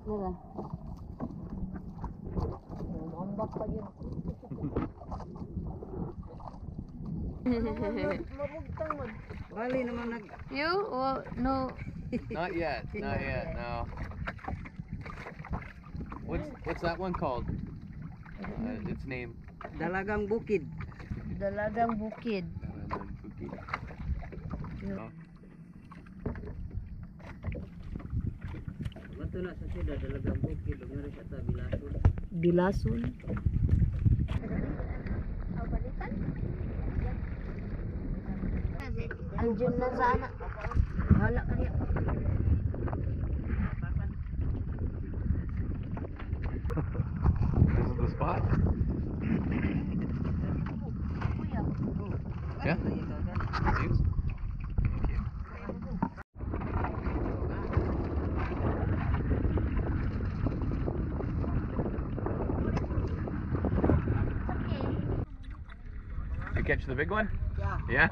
Nara. Mambak pa yun. Mabugtang mo. Bali naman nag... You? Oh, no. Not yet. Not yet. No. What's that one called? Its name. Dalagang Bukid. Dalagang Bukid. Dalagang Bukid. Oh. Bato na sa sida Dalagang Bukid. Lugari sa Bilason. Bilason? Balikan? Andiyan na sa anak. Bahala ka niya. This is the spot? Yeah? Thanks. Thank you. You catch the big one? Yeah. Yeah?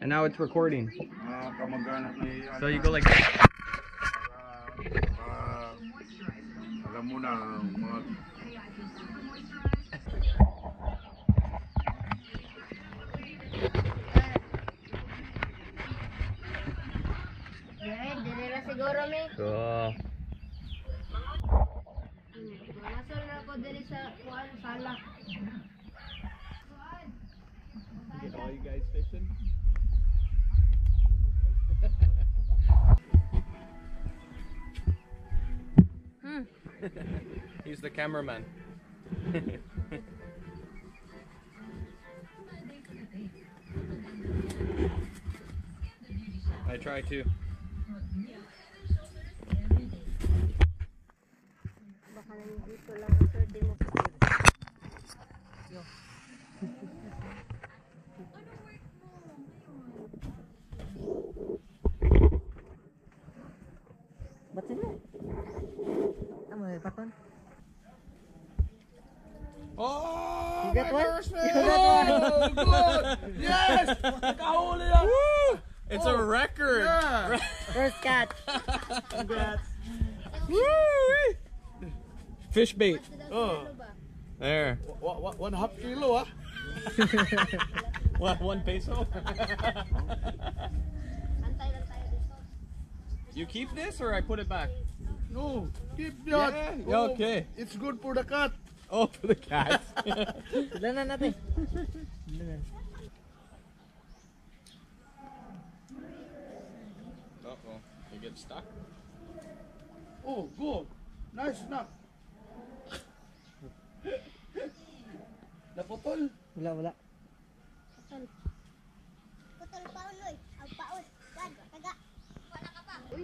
And now it's recording. So you go like this. Alam mo na, mga siguro may Cool. masol na ako dali sa kuan sala. Get all you guys fishing? He's the cameraman. I try to. Baka nandito lang ang swerte mo. Ba't sila? Ano may paton? Oh! You got my one? first You fish! got one? Oh, good! Yes! Nakahuli yan! Woo! It's a record! yeah. First catch. Congrats. Woo! Fish bait. Oh, There. 1.5 kilo ah. What, 1 peso? Antay lang tayo dito. You keep this or I put it back? No, keep that. Yeah, Oh, okay. It's good for the cat. Oh, for the cats. Ilan na natin? Uh-oh. You get stuck? Oh, good. Nice snap. Naputol. Wala. Putol paon oy. Ang paon. Gad, taga. Wala ka pa. Uy,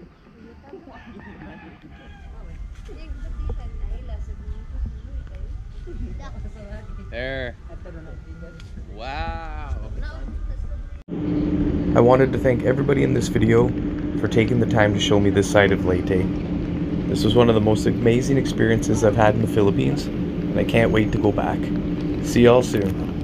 There. Wow. I wanted to thank everybody in this video for taking the time to show me this side of Leyte. This was one of the most amazing experiences I've had in the Philippines, and I can't wait to go back. See y'all soon.